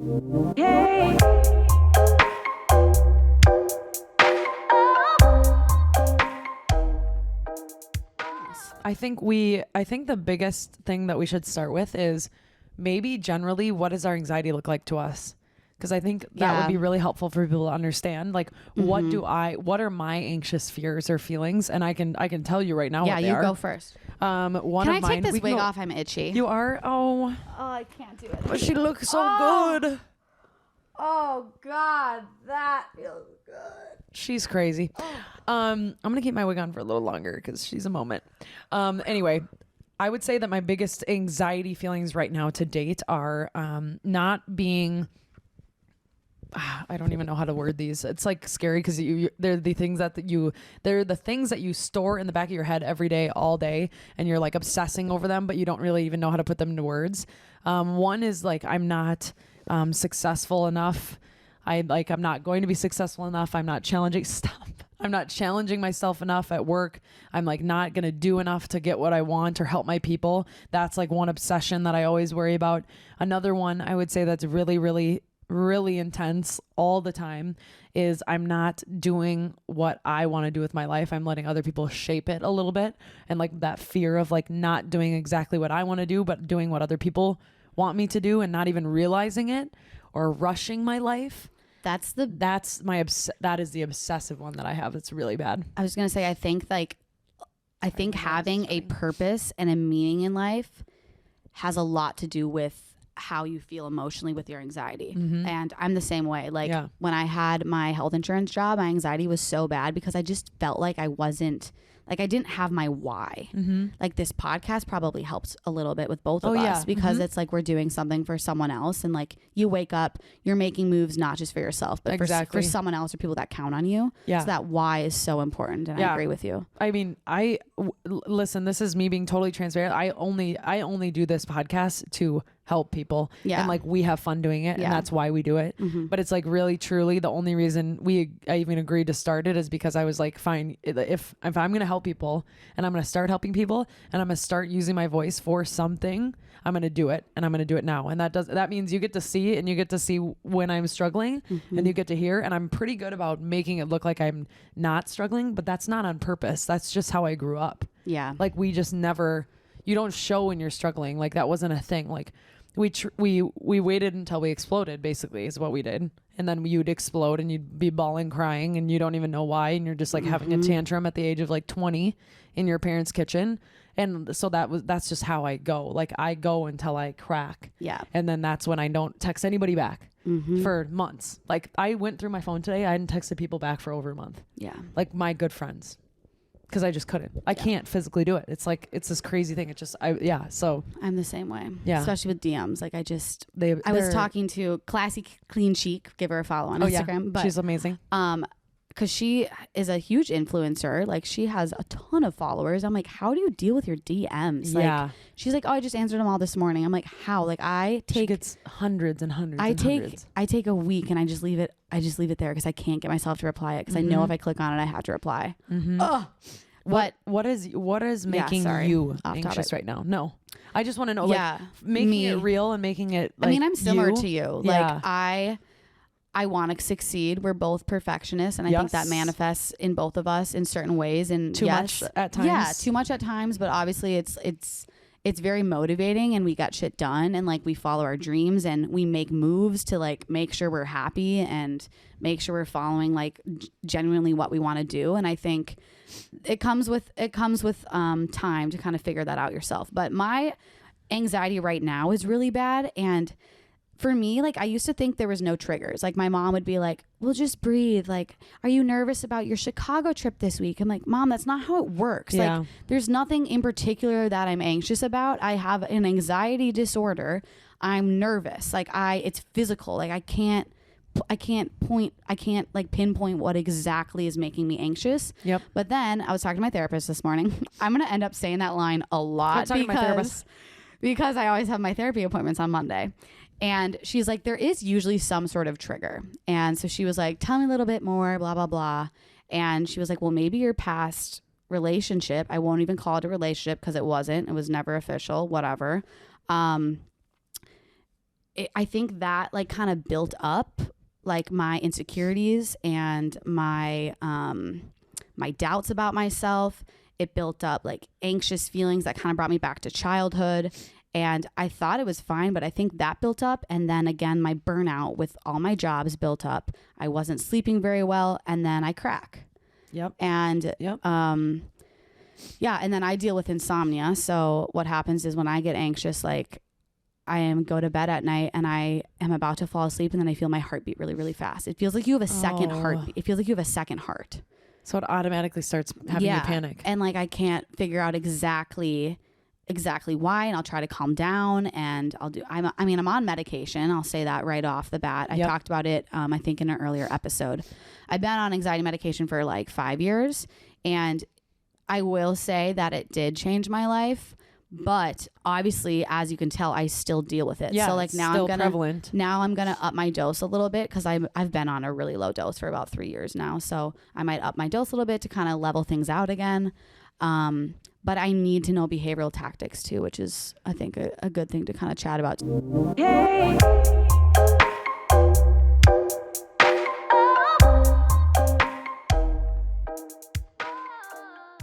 Yay! I think the biggest thing that we should start with is maybe generally what does our anxiety look like to us? Because I think that would be really helpful for people to understand. Like, what are my anxious fears or feelings? And I can tell you right now. Yeah, what they you are. go first. Can I take this wig off? I'm itchy. You are? Oh, I can't do it. but she looks so good. Oh God, that feels good. She's crazy. I'm gonna keep my wig on for a little longer because she's a moment. Anyway, I would say that my biggest anxiety feelings right now to date are not being. I don't even know how to word these. It's like scary because they're the things that you store in the back of your head every day, all day, and you're like obsessing over them, but you don't really even know how to put them into words. One is like I'm not successful enough. I'm not going to be successful enough. I'm not challenging myself enough at work. I'm like not going to do enough to get what I want or help my people. That's like one obsession that I always worry about. Another one I would say that's really, really, really intense all the time is I'm not doing what I want to do with my life. I'm letting other people shape it a little bit. And like that fear of like not doing exactly what I want to do, but doing what other people want me to do and not even realizing it or rushing my life. That is the obsessive one that I have. It's really bad. I was going to say, I think having a purpose and a meaning in life has a lot to do with how you feel emotionally with your anxiety. And I'm the same way. Like when I had my health insurance job, my anxiety was so bad because I just felt like I didn't have my why. Like this podcast probably helps a little bit with both of us because it's like we're doing something for someone else. And like you wake up, you're making moves, not just for yourself, but for someone else or people that count on you. So that why is so important. And I agree with you. I mean, listen, this is me being totally transparent. I only do this podcast to help people. And like we have fun doing it and that's why we do it. But it's like really truly the only reason I even agreed to start it is because I was like, fine, if I'm going to help people and I'm going to start helping people and I'm going to start using my voice for something, I'm going to do it and I'm going to do it now. And that means you get to see and you get to see when I'm struggling and you get to hear, and I'm pretty good about making it look like I'm not struggling, but that's not on purpose. That's just how I grew up. Yeah. Like we just never, you don't show when you're struggling. Like that wasn't a thing. Like we waited until we exploded, basically, is what we did. And then you'd explode and you'd be bawling, crying, and you don't even know why. And you're just like having a tantrum at the age of like 20 in your parents' kitchen. And so that's just how I go. Like I go until I crack. Yeah. And then that's when I don't text anybody back for months. Like I went through my phone today. I hadn't texted people back for over a month. Yeah. Like my good friends. Because I just couldn't. I can't physically do it. It's like, it's this crazy thing. So. I'm the same way. Yeah. Especially with DMs. Like I was talking to Classy Clean Chic, give her a follow on Instagram. Yeah. But she's amazing. Because she is a huge influencer. Like she has a ton of followers. I'm like, how do you deal with your DMs? Like, she's like, oh, I just answered them all this morning. I'm like, how? Like she gets hundreds and hundreds. I take a week and I just leave it there because I can't get myself to reply it because I know if I click on it, I have to reply. Ugh. What is making you anxious right now? No, I just want to know, like making it real and making it. Like, I mean, I'm similar to you. Like I want to succeed. We're both perfectionists, and I think that manifests in both of us in certain ways. And too much at times. Yeah, too much at times. But obviously, it's very motivating, and we got shit done, and like we follow our dreams, and we make moves to like make sure we're happy and make sure we're following like genuinely what we want to do. And I think it comes with time to kind of figure that out yourself. But my anxiety right now is really bad, and for me, like I used to think there was no triggers. Like my mom would be like, well, just breathe. Like, are you nervous about your Chicago trip this week? I'm like, Mom, that's not how it works. Yeah. Like there's nothing in particular that I'm anxious about. I have an anxiety disorder. I'm nervous. Like it's physical. Like I can't like pinpoint what exactly is making me anxious. Yep. But then I was talking to my therapist this morning. I'm going to end up saying that line a lot because I always have my therapy appointments on Monday. And she's like, there is usually some sort of trigger. And so she was like, tell me a little bit more, blah, blah, blah. And she was like, well, maybe your past relationship, I won't even call it a relationship because it wasn't. It was never official, whatever. I think that like kind of built up like my insecurities and my my doubts about myself. It built up like anxious feelings that kind of brought me back to childhood. And I thought it was fine, but I think that built up. And then again, my burnout with all my jobs built up. I wasn't sleeping very well. And then I crack. Yep. And, yeah. And then I deal with insomnia. So what happens is when I get anxious, like I go to bed at night and I am about to fall asleep and then I feel my heartbeat really, really fast. It feels like you have a second heartbeat. It feels like you have a second heart. So it automatically starts having you panic. And like, I can't figure out exactly why, and I'll try to calm down, and I'm on medication. I'll say that right off the bat. I talked about it, I think in an earlier episode. I've been on anxiety medication for like 5 years, and I will say that it did change my life, but obviously, as you can tell, I still deal with it. Yeah, so like it's still prevalent. Now I'm gonna up my dose a little bit because I've been on a really low dose for about 3 years now. So I might up my dose a little bit to kind of level things out again. But I need to know behavioral tactics too, which is, I think, a good thing to kind of chat about. Hey.